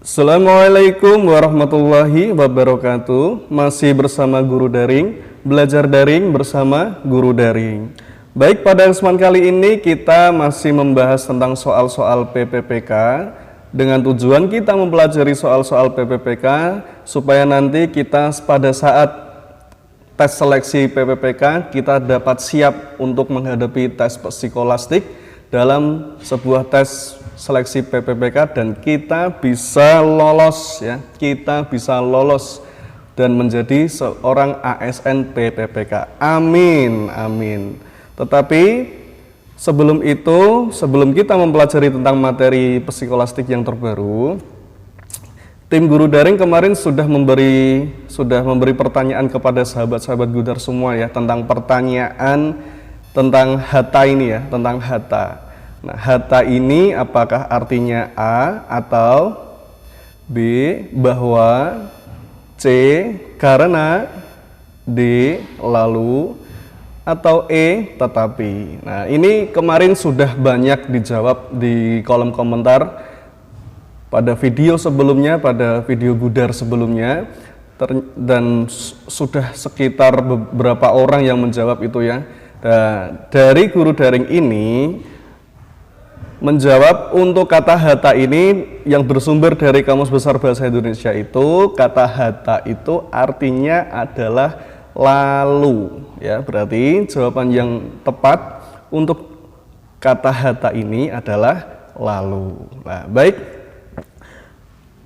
Assalamualaikum warahmatullahi wabarakatuh. Masih bersama Guru Daring, belajar daring bersama Guru Daring. Baik, pada kesempatan kali ini kita masih membahas tentang soal-soal PPPK dengan tujuan kita mempelajari soal-soal PPPK supaya nanti kita pada saat tes seleksi PPPK kita dapat siap untuk menghadapi tes psikolastik dalam sebuah tes seleksi PPPK dan kita bisa lolos ya, kita bisa lolos dan menjadi seorang ASN PPPK. Amin, amin. Tetapi sebelum itu, sebelum kita mempelajari tentang materi psikolastik yang terbaru, tim Guru Daring kemarin sudah memberi pertanyaan kepada sahabat-sahabat Gudar semua ya, tentang pertanyaan tentang hatta ini ya, tentang hatta. Nah, hatta ini apakah artinya A atau B bahwa, C karena, D lalu, atau E tetapi. Nah, ini kemarin sudah banyak dijawab di kolom komentar pada video sebelumnya, pada video Gudar sebelumnya, dan sudah sekitar beberapa orang yang menjawab itu ya. Nah, dari Guru Daring ini menjawab untuk kata hatta ini yang bersumber dari Kamus Besar Bahasa Indonesia itu, kata hatta itu artinya adalah lalu ya, berarti jawaban yang tepat untuk kata hatta ini adalah lalu. Nah, baik,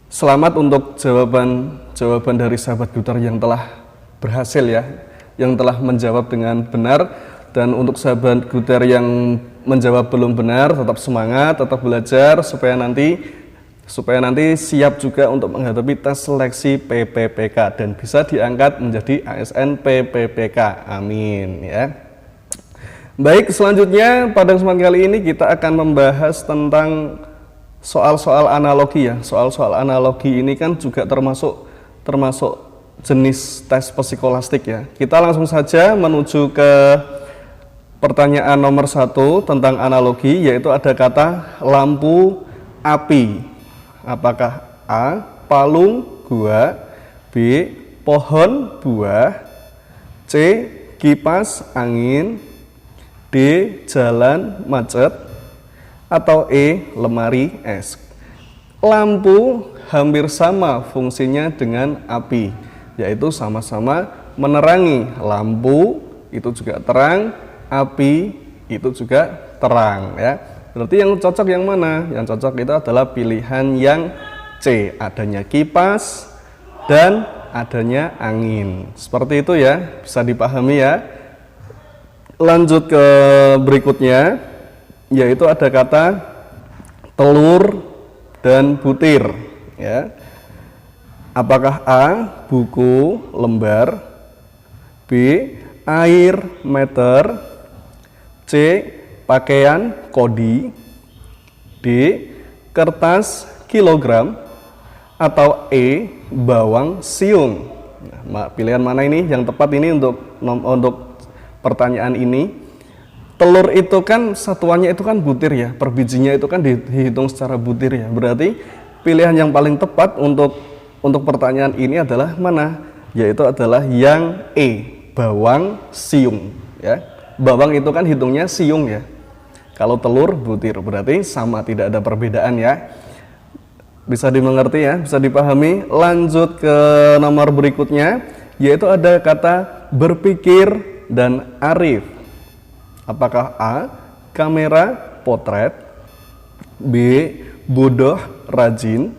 selamat untuk jawaban dari sahabat Gudar yang telah berhasil ya, yang telah menjawab dengan benar. Dan untuk sahabat Gudar yang menjawab belum benar, tetap semangat, tetap belajar supaya nanti siap juga untuk menghadapi tes seleksi PPPK dan bisa diangkat menjadi ASN PPPK. Amin ya. Baik, selanjutnya pada kesempatan kali ini kita akan membahas tentang soal-soal analogi ya. Soal-soal analogi ini kan juga termasuk jenis tes psikolastik ya. Kita langsung saja menuju ke pertanyaan nomor 1 tentang analogi, yaitu ada kata lampu api. Apakah A. palung gua, B. pohon buah, C. kipas angin, D. jalan macet, atau E. lemari es. Lampu hampir sama fungsinya dengan api, yaitu sama-sama menerangi. Lampu itu juga terang, api itu juga terang ya. Berarti yang cocok yang mana? Yang cocok itu adalah pilihan yang C, adanya kipas dan adanya angin. Seperti itu ya, bisa dipahami ya. Lanjut ke berikutnya, yaitu ada kata telur dan butir ya. Apakah A. buku lembar, B. air meter, C. pakaian kodi, D. kertas kilogram, atau E. bawang siung. Nah, pilihan mana ini yang tepat ini untuk pertanyaan ini? Telur itu kan satuannya itu kan butir ya, per bijinya itu kan dihitung secara butir ya. Berarti pilihan yang paling tepat untuk pertanyaan ini adalah mana? Yaitu adalah yang E, bawang siung ya. Bawang itu kan hitungnya siung ya. Kalau telur butir, berarti sama, tidak ada perbedaan ya. Bisa dimengerti ya, bisa dipahami. Lanjut ke nomor berikutnya, yaitu ada kata berpikir dan arif. Apakah A. kamera potret, B. bodoh rajin,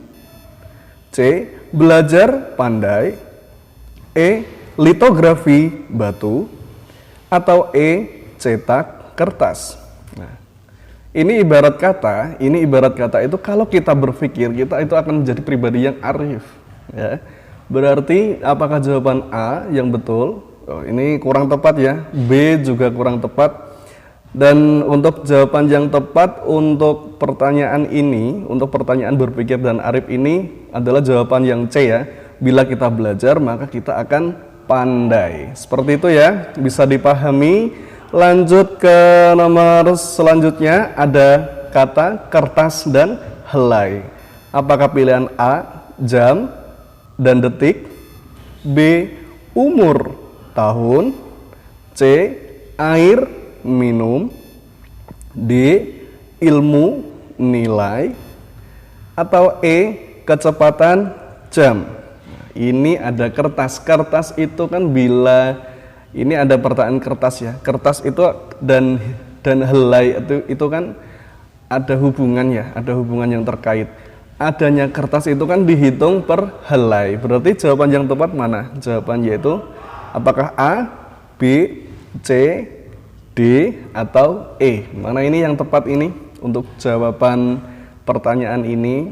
C. belajar pandai, E. litografi batu, atau E. cetak kertas. Nah, ini ibarat kata itu kalau kita berpikir kita itu akan menjadi pribadi yang arif ya. Berarti apakah jawaban A yang betul? Oh, ini kurang tepat ya. B juga kurang tepat. Dan untuk jawaban yang tepat untuk pertanyaan ini, untuk pertanyaan berpikir dan arif ini adalah jawaban yang C ya. Bila kita belajar maka kita akan pandai. Seperti itu ya, bisa dipahami. Lanjut ke nomor selanjutnya, ada kata kertas dan helai. Apakah pilihan A, jam dan detik, B, umur, tahun, C, air, minum, D, ilmu, nilai, atau E, kecepatan, jam. Ini ada kertas. Kertas itu kan bila ini ada pertanyaan kertas ya. Kertas itu dan helai itu kan ada hubungannya, ada hubungan yang terkait. Adanya kertas itu kan dihitung per helai. Berarti jawaban yang tepat mana? Jawaban yaitu apakah A, B, C, D, atau E. Mana ini yang tepat ini untuk jawaban pertanyaan ini?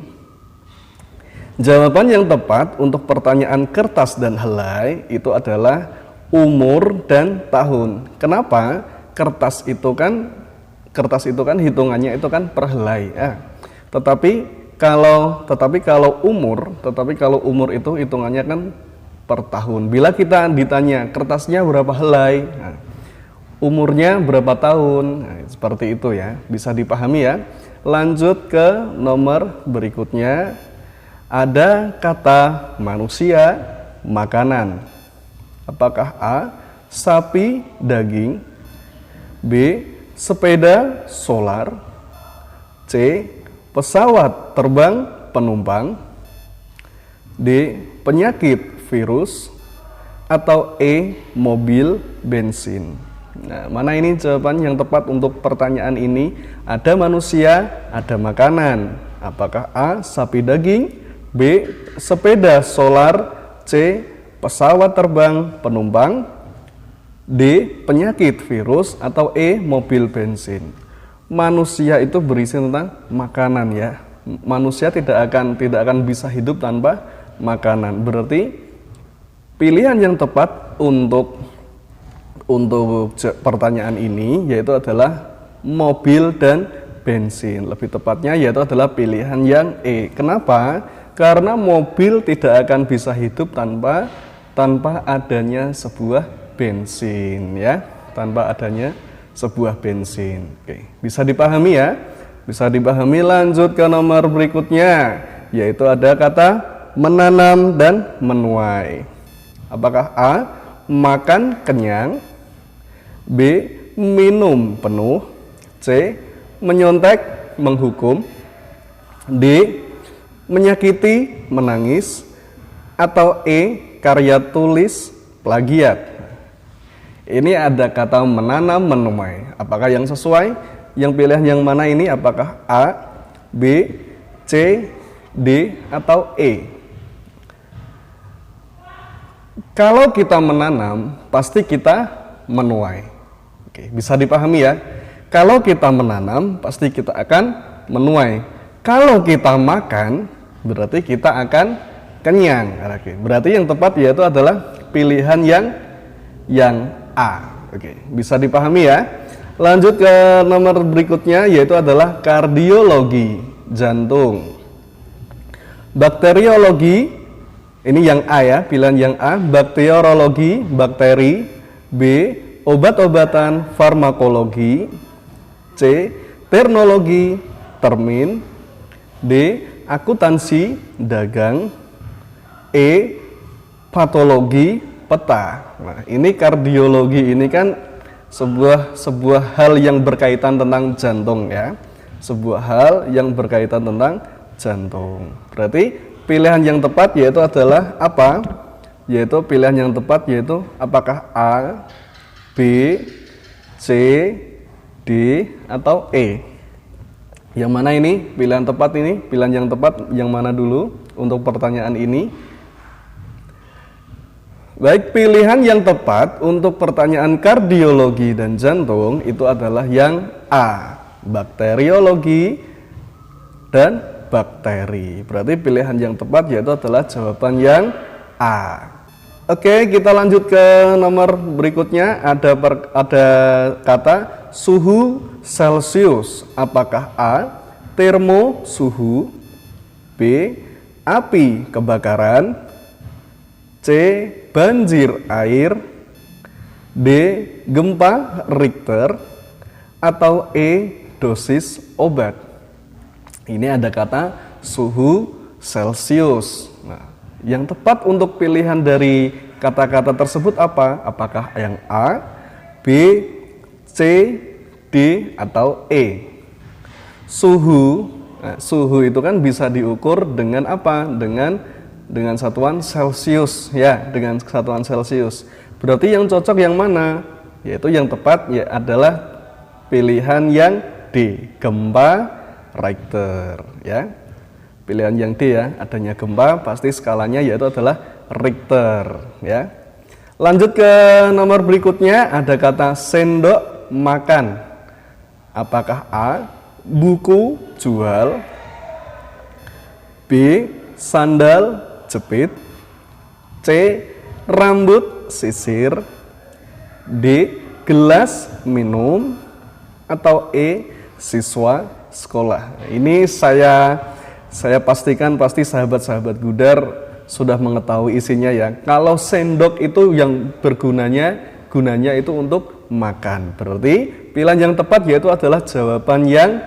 Jawaban yang tepat untuk pertanyaan kertas dan helai itu adalah umur dan tahun. Kenapa? Kertas itu kan hitungannya itu kan per helai. Tetapi kalau umur itu hitungannya kan per tahun. Bila kita ditanya kertasnya berapa helai, umurnya berapa tahun, seperti itu ya, bisa dipahami ya. Lanjut ke nomor berikutnya. Ada kata manusia, makanan. Apakah A, sapi, daging, B, sepeda, solar, C, pesawat terbang, penumpang, D, penyakit, virus, atau E, mobil, bensin. Nah, mana ini jawaban yang tepat untuk pertanyaan ini? Ada manusia, ada makanan. Apakah A, sapi, daging, B, sepeda solar, C, pesawat terbang penumpang, D, penyakit virus, atau E, mobil bensin. Manusia itu berisi tentang makanan ya. Manusia tidak akan bisa hidup tanpa makanan. Berarti pilihan yang tepat untuk pertanyaan ini yaitu adalah mobil dan bensin. Lebih tepatnya yaitu adalah pilihan yang E. Kenapa? Karena mobil tidak akan bisa hidup tanpa adanya sebuah bensin ya, tanpa adanya sebuah bensin. Oke, bisa dipahami ya? Bisa dipahami. Lanjut ke nomor berikutnya, yaitu ada kata menanam dan menuai. Apakah A, makan kenyang, B, minum penuh, C, menyontek menghukum, D, menyakiti, menangis, atau E, karya tulis, plagiat. Ini ada kata menanam, menuai. Apakah yang sesuai? Yang pilihan yang mana ini? Apakah A, B, C, D, atau E? Kalau kita menanam, pasti kita menuai. Oke, bisa dipahami ya? Kalau kita menanam, pasti kita akan menuai. Kalau kita makan, berarti kita akan kenyang. Oke, berarti yang tepat yaitu adalah pilihan yang A. Oke, bisa dipahami ya. Lanjut ke nomor berikutnya yaitu adalah kardiologi, jantung. Bakteriologi, ini yang A ya, pilihan yang A. Bakteriologi, bakteri. B, obat-obatan, farmakologi. C, terminologi, termin. D, akuntansi, dagang. E, patologi, peta. Nah, ini kardiologi ini kan sebuah hal yang berkaitan tentang jantung ya. Sebuah hal yang berkaitan tentang jantung. Berarti pilihan yang tepat yaitu adalah apa? Yaitu pilihan yang tepat yaitu apakah A, B, C, D, atau E? Yang mana ini pilihan tepat ini? Pilihan yang tepat yang mana dulu untuk pertanyaan ini? Baik, pilihan yang tepat untuk pertanyaan kardiologi dan jantung itu adalah yang A, bakteriologi dan bakteri. Berarti pilihan yang tepat yaitu adalah jawaban yang A. Oke, kita lanjut ke nomor berikutnya. Ada kata suhu Celcius. Apakah A, termo suhu, B, api kebakaran, C, banjir air, D, gempa Richter, atau E, dosis obat? Ini ada kata suhu Celcius. Nah, yang tepat untuk pilihan dari kata-kata tersebut apa? Apakah yang A, B, C, D, atau E? Suhu, nah, suhu itu kan bisa diukur dengan apa? Dengan satuan Celcius, ya, dengan satuan Celcius. Berarti yang cocok yang mana? Yaitu yang tepat ya adalah pilihan yang D, gempa Richter, ya. Pilihan yang D ya, adanya gempa pasti skalanya yaitu adalah Richter, ya. Lanjut ke nomor berikutnya, ada kata sendok makan. Apakah A, buku jual, B, sandal jepit, C, rambut sisir, D, gelas minum, atau E, siswa sekolah. Ini saya pastikan pasti sahabat-sahabat Gudar sudah mengetahui isinya ya. Kalau sendok itu yang gunanya itu untuk makan. Berarti pilihan yang tepat yaitu adalah jawaban yang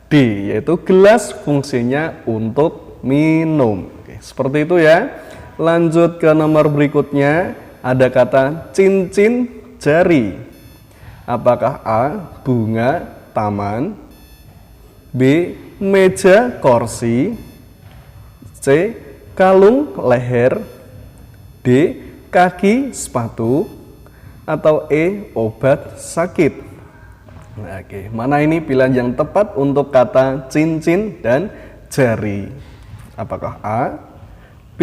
D, yaitu gelas fungsinya untuk minum. Oke, seperti itu ya. Lanjut ke nomor berikutnya, ada kata cincin jari. Apakah A, bunga taman, B, meja kursi, C, kalung leher, D, kaki sepatu, atau E, obat sakit. Nah, oke, mana ini pilihan yang tepat untuk kata cincin dan jari? Apakah A, B,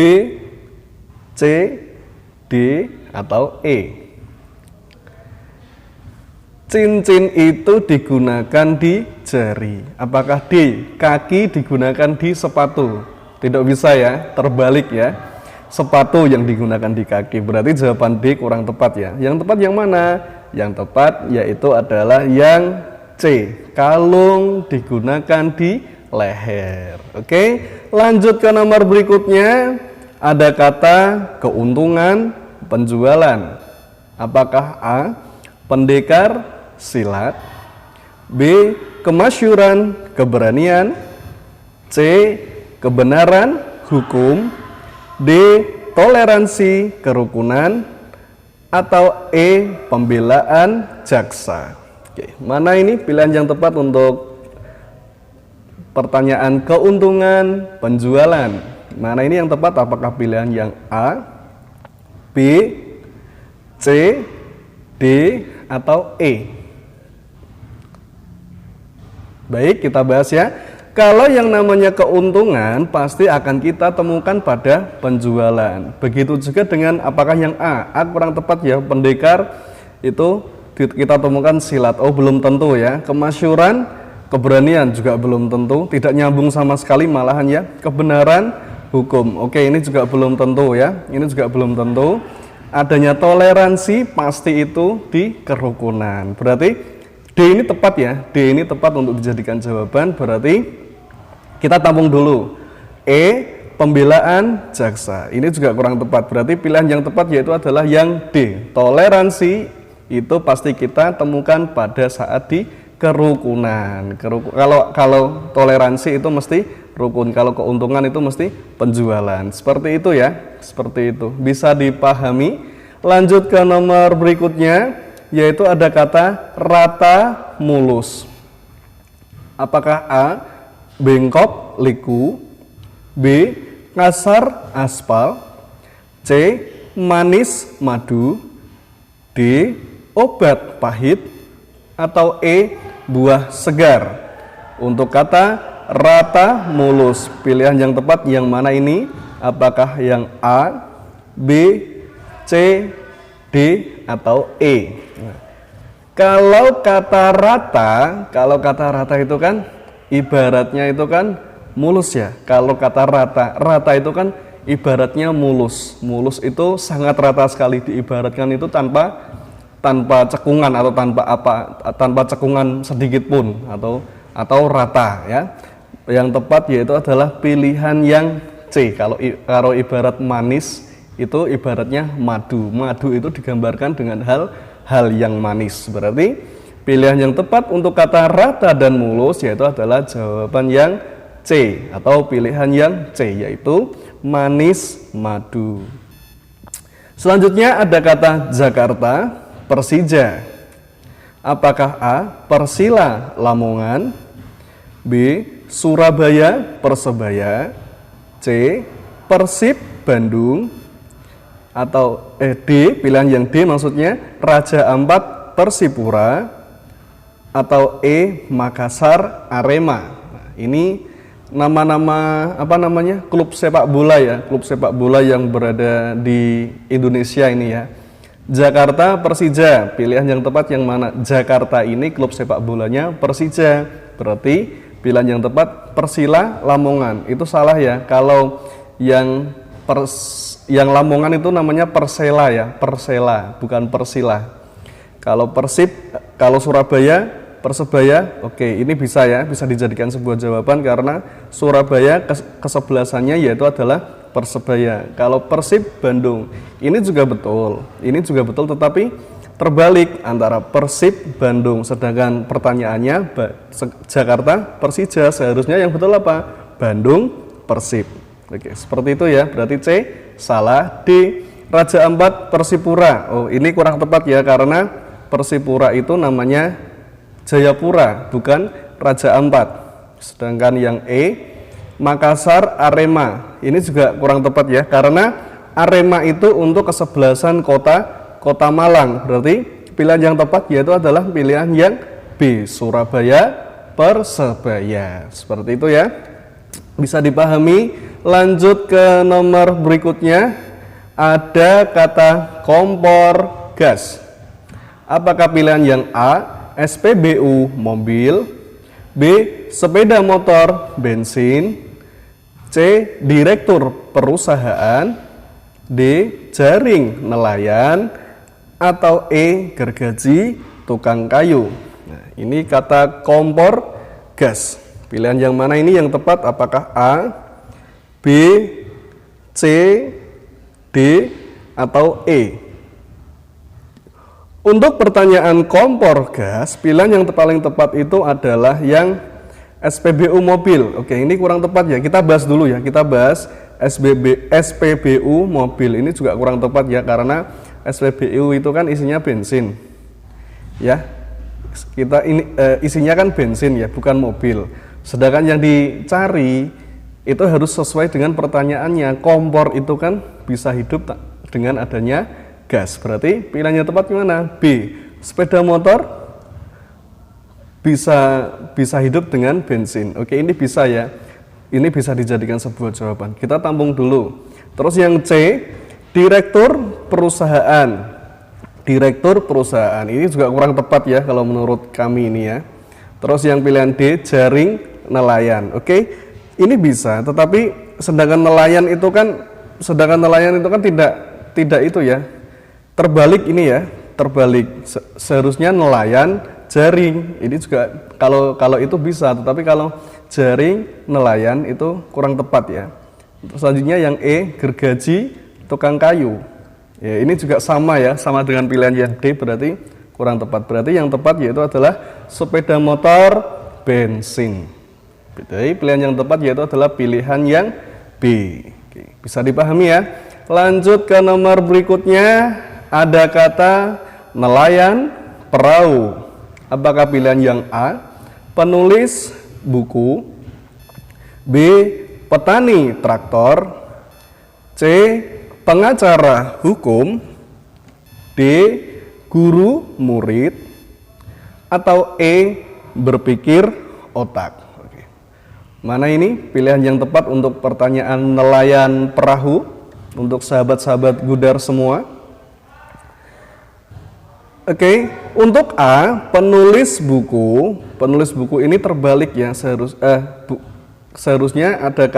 C, D, atau E? Cincin itu digunakan di jari. Apakah D, kaki digunakan di sepatu? Tidak bisa ya, terbalik ya. Sepatu yang digunakan di kaki. Berarti jawaban D kurang tepat ya. Yang tepat yang mana? Yang tepat yaitu adalah yang C, kalung digunakan di leher. Oke, lanjut ke nomor berikutnya. Ada kata keuntungan penjualan. Apakah A, pendekar silat, B, kemasyhuran keberanian, C, kebenaran hukum, D, toleransi kerukunan, atau E, pembelaan jaksa. Oke, mana ini pilihan yang tepat untuk pertanyaan keuntungan penjualan? Mana ini yang tepat? Apakah pilihan yang A, B, C, D, atau E? Baik, kita bahas ya. Kalau yang namanya keuntungan pasti akan kita temukan pada penjualan. Begitu juga dengan apakah yang A? A kurang tepat ya, pendekar itu kita temukan silat. Oh, belum tentu ya. Kemasyhuran, keberanian juga belum tentu, tidak nyambung sama sekali malahan ya. Kebenaran, hukum. Oke, ini juga belum tentu ya. Ini juga belum tentu. Adanya toleransi pasti itu di kerukunan. Berarti D ini tepat ya, D ini tepat untuk dijadikan jawaban, berarti kita tampung dulu. E, pembelaan jaksa, ini juga kurang tepat, berarti pilihan yang tepat yaitu adalah yang D, toleransi itu pasti kita temukan pada saat di kerukunan. Kalau toleransi itu mesti rukun, kalau keuntungan itu mesti penjualan, seperti itu ya, seperti itu, bisa dipahami. Lanjut ke nomor berikutnya, yaitu ada kata rata mulus. Apakah A, bengkok liku, B, kasar aspal, C, manis madu, D, obat pahit, atau E, buah segar? Untuk kata rata mulus, pilihan yang tepat yang mana ini? Apakah yang A, B, C, D, atau E? Nah, kalau kata rata itu kan ibaratnya itu kan mulus ya. Kalau kata rata itu kan ibaratnya mulus. Mulus itu sangat rata sekali, diibaratkan itu tanpa cekungan atau tanpa cekungan sedikit pun atau rata ya. Yang tepat yaitu adalah pilihan yang C. Kalau ibarat manis itu ibaratnya madu. Madu itu digambarkan dengan hal yang manis. Berarti pilihan yang tepat untuk kata rata dan mulus yaitu adalah jawaban yang C atau pilihan yang C, yaitu manis madu. Selanjutnya ada kata Jakarta, Persija. Apakah A. Persila Lamongan, B. Surabaya Persebaya, C. Persib Bandung, atau D. Pilihan yang D maksudnya Raja Ampat Persipura, atau E. Makassar Arema. Nah, ini nama-nama apa namanya klub sepak bola ya, klub sepak bola yang berada di Indonesia ini ya. Jakarta Persija, pilihan yang tepat yang mana? Jakarta ini klub sepak bolanya Persija, berarti pilihan yang tepat Persila Lamongan. Itu salah ya, kalau yang Lamongan itu namanya Persela ya, Persela bukan Persila. Kalau Persib, kalau Surabaya Persebaya, oke, ini bisa ya, bisa dijadikan sebuah jawaban karena Surabaya kesebelasannya yaitu adalah Persebaya. Kalau Persib Bandung, ini juga betul, tetapi terbalik antara Persib Bandung, sedangkan pertanyaannya Jakarta Persija, seharusnya yang betul apa? Bandung Persib. Oke, seperti itu ya, berarti C salah. D. Raja Ampat Persipura, oh ini kurang tepat ya, karena Persipura itu namanya Jayapura, bukan Raja Ampat. Sedangkan yang E, Makassar Arema, ini juga kurang tepat ya, karena Arema itu untuk kesebelasan kota Malang. Berarti pilihan yang tepat yaitu adalah pilihan yang B, Surabaya Persebaya. Seperti itu ya, bisa dipahami. Lanjut ke nomor berikutnya, ada kata kompor gas. Apakah pilihan yang A, SPBU mobil, B. sepeda motor bensin, C. direktur perusahaan, D. jaring nelayan, atau E. gergaji tukang kayu. Nah, ini kata kompor gas. Pilihan yang mana ini yang tepat? Apakah A, B, C, D, atau E? Untuk pertanyaan kompor gas, pilihan yang paling tepat itu adalah yang SPBU mobil. Oke, ini kurang tepat ya. Kita bahas dulu ya. Kita bahas SPBU mobil. Ini juga kurang tepat ya, karena SPBU itu kan isinya bensin. Ya. Kita ini isinya kan bensin ya, bukan mobil. Sedangkan yang dicari itu harus sesuai dengan pertanyaannya. Kompor itu kan bisa hidup dengan adanya gas, berarti pilihannya tepat gimana? B. Sepeda motor bisa hidup dengan bensin. Oke, ini bisa ya. Ini bisa dijadikan sebuah jawaban. Kita tampung dulu. Terus yang C, direktur perusahaan. Direktur perusahaan. Ini juga kurang tepat ya kalau menurut kami ini ya. Terus yang pilihan D, jaring nelayan. Oke, ini bisa, tetapi sedangkan nelayan itu kan tidak itu ya. Terbalik ini ya, terbalik. Seharusnya nelayan, jaring. Ini juga kalau itu bisa, tetapi kalau jaring, nelayan itu kurang tepat ya. Selanjutnya yang E, gergaji tukang kayu. Ya, ini juga sama ya, sama dengan pilihan yang D, berarti kurang tepat. Berarti yang tepat yaitu adalah sepeda motor bensin. Jadi pilihan yang tepat yaitu adalah pilihan yang B. Oke, bisa dipahami ya. Lanjut ke nomor berikutnya. Ada kata nelayan perahu. Apakah pilihan yang A, penulis buku, B, petani traktor, C, pengacara hukum, D, guru murid, atau E, berpikir otak? Oke. Mana ini pilihan yang tepat untuk pertanyaan nelayan perahu untuk sahabat-sahabat Gudar semua? Oke, untuk A, penulis buku ini terbalik ya, seharusnya ada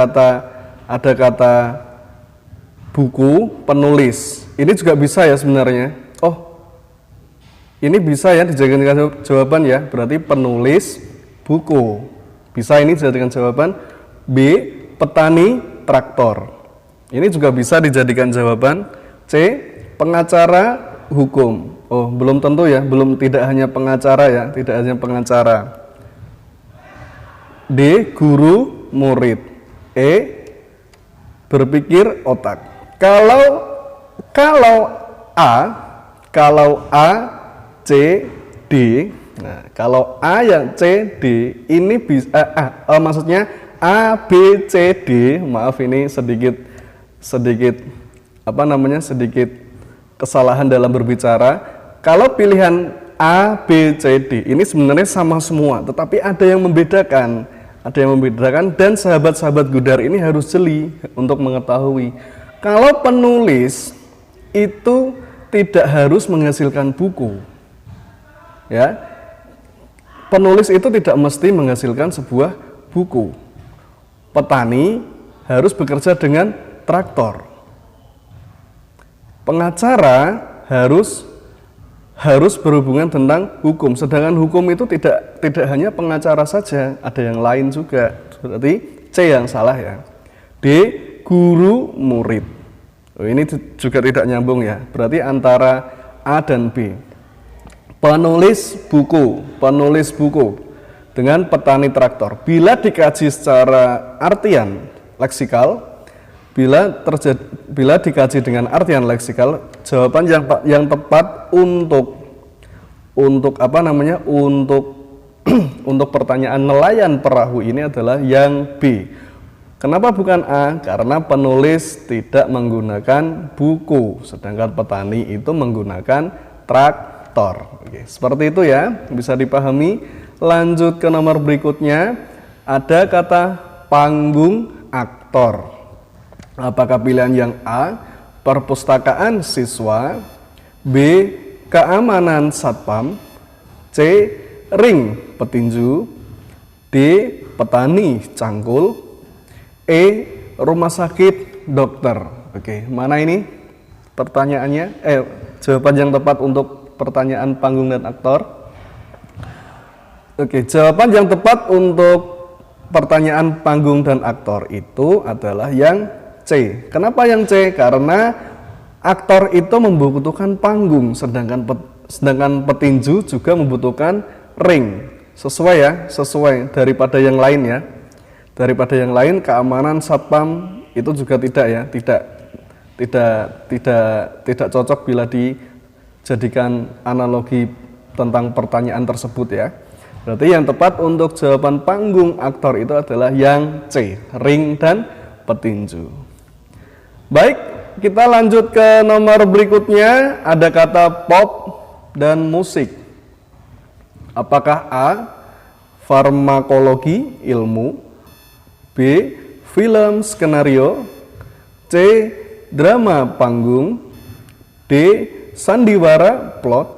kata buku penulis. Ini juga bisa ya sebenarnya. Oh, ini bisa ya dijadikan jawaban ya, berarti penulis buku. Bisa ini dijadikan jawaban. B, petani traktor. Ini juga bisa dijadikan jawaban. C, pengacara hukum. Oh, belum tentu ya, tidak hanya pengacara ya, tidak hanya pengacara. D, guru murid. E. Berpikir otak. Kalau A, C, D. Nah, kalau A yang C, D ini bisa maksudnya A, B, C, D. Maaf ini sedikit sedikit kesalahan dalam berbicara. Kalau pilihan A, B, C, D ini sebenarnya sama semua, tetapi ada yang membedakan. Dan sahabat-sahabat Gudar ini harus jeli untuk mengetahui kalau penulis itu tidak harus menghasilkan buku. Ya. Penulis itu tidak mesti menghasilkan sebuah buku. Petani harus bekerja dengan traktor. Pengacara harus berhubungan tentang hukum, sedangkan hukum itu tidak hanya pengacara saja, ada yang lain juga. Berarti C yang salah ya. D. Guru murid. Ini juga tidak nyambung ya. Berarti antara A dan B. Penulis buku dengan petani traktor. Bila dikaji secara artian leksikal, bila dikaji dengan artian leksikal, jawaban yang tepat untuk untuk pertanyaan nelayan perahu ini adalah yang B. Kenapa bukan A? Karena penulis tidak menggunakan buku, sedangkan petani itu menggunakan traktor. Oke, seperti itu ya, bisa dipahami. Lanjut ke nomor berikutnya, ada kata panggung aktor. Apakah pilihan yang A, perpustakaan siswa, B, keamanan satpam, C, ring petinju, D, petani cangkul, E, rumah sakit dokter. Oke, mana ini pertanyaannya? Jawaban yang tepat untuk pertanyaan panggung dan aktor. Oke, jawaban yang tepat untuk pertanyaan panggung dan aktor itu adalah yang C. Kenapa yang C? Karena aktor itu membutuhkan panggung, sedangkan petinju juga membutuhkan ring. Sesuai daripada yang lain ya. Daripada yang lain, keamanan satpam itu juga tidak ya, tidak cocok bila dijadikan analogi tentang pertanyaan tersebut ya. Berarti yang tepat untuk jawaban panggung aktor itu adalah yang C, ring dan petinju. Baik, kita lanjut ke nomor berikutnya, ada kata pop dan musik. Apakah A, farmakologi ilmu, B, film skenario, C, drama panggung, D, sandiwara plot,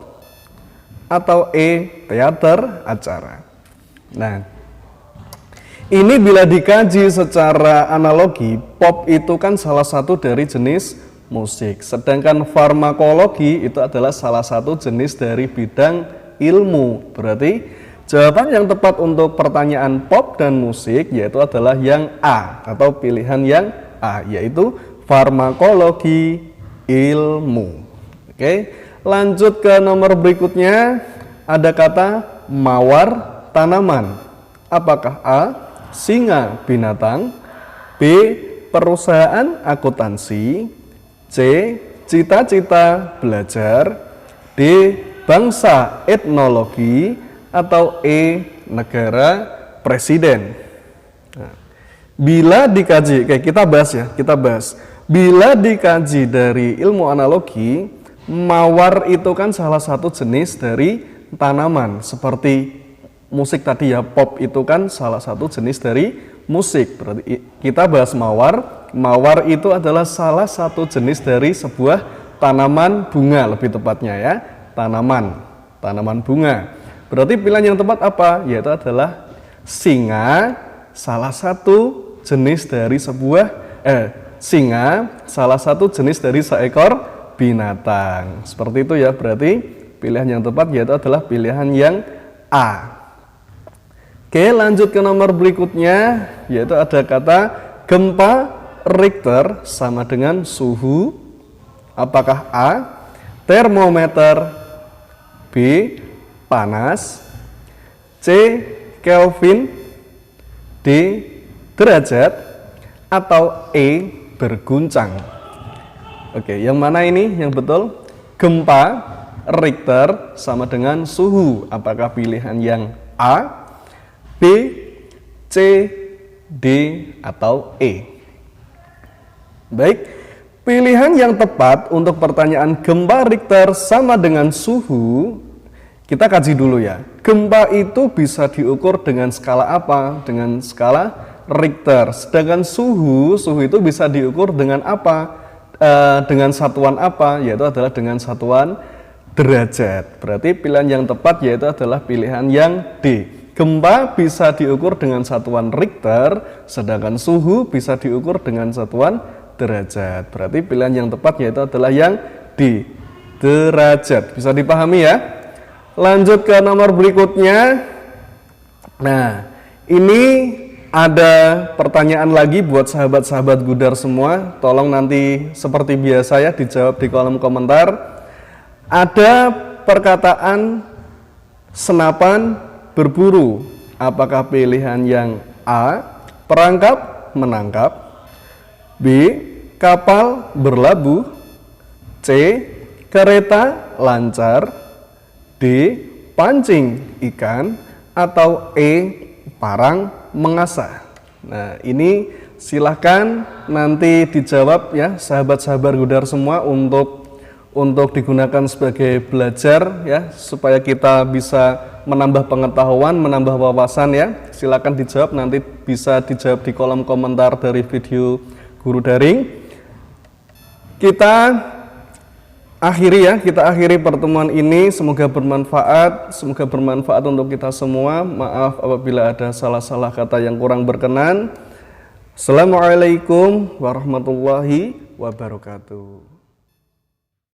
atau E, teater acara. Nah, ini bila dikaji secara analogi, pop itu kan salah satu dari jenis musik, sedangkan farmakologi itu adalah salah satu jenis dari bidang ilmu. Berarti jawaban yang tepat untuk pertanyaan pop dan musik yaitu adalah yang A, atau pilihan yang A, yaitu farmakologi ilmu. Oke, lanjut ke nomor berikutnya, ada kata mawar tanaman. Apakah A, singa binatang, B, perusahaan akuntansi, C, cita-cita belajar, D, bangsa etnologi, atau E, negara presiden. Nah, bila dikaji, kita bahas. Bila dikaji dari ilmu analogi, mawar itu kan salah satu jenis dari tanaman, seperti musik tadi ya, pop itu kan salah satu jenis dari musik. Berarti kita bahas mawar. Mawar itu adalah salah satu jenis dari sebuah tanaman bunga, lebih tepatnya ya, tanaman bunga. Berarti pilihan yang tepat apa? Yaitu adalah singa, salah satu jenis dari singa, salah satu jenis dari seekor binatang. Seperti itu ya, berarti pilihan yang tepat yaitu adalah pilihan yang A. Oke, lanjut ke nomor berikutnya, yaitu ada kata gempa Richter sama dengan suhu. Apakah A, termometer, B, panas, C, Kelvin, D, derajat atau E berguncang. Oke, yang mana ini yang betul? Gempa Richter sama dengan suhu. Apakah pilihan yang A, B, C, D, atau E? Baik, pilihan yang tepat untuk pertanyaan gempa Richter sama dengan suhu, kita kaji dulu ya. Gempa itu bisa diukur dengan skala apa? Dengan skala Richter. Sedangkan suhu itu bisa diukur dengan apa? Dengan satuan apa? Yaitu adalah dengan satuan derajat. Berarti pilihan yang tepat yaitu adalah pilihan yang D. Gempa bisa diukur dengan satuan Richter, sedangkan suhu bisa diukur dengan satuan derajat. Berarti pilihan yang tepat yaitu adalah yang D, derajat. Bisa dipahami ya? Lanjut ke nomor berikutnya. Nah, ini ada pertanyaan lagi buat sahabat-sahabat Gudar semua. Tolong nanti seperti biasa ya dijawab di kolom komentar. Ada perkataan senapan berburu. Apakah pilihan yang A, perangkap menangkap, B, kapal berlabuh, C, kereta lancar, D, pancing ikan, atau E, parang mengasah. Nah, ini silahkan nanti dijawab ya sahabat-sahabat Gudar semua untuk digunakan sebagai belajar ya, supaya kita bisa menambah pengetahuan, menambah wawasan ya. Silahkan dijawab, nanti bisa dijawab di kolom komentar dari video Guru Daring. Kita akhiri pertemuan ini. Semoga bermanfaat untuk kita semua. Maaf apabila ada salah-salah kata yang kurang berkenan. Assalamualaikum warahmatullahi wabarakatuh.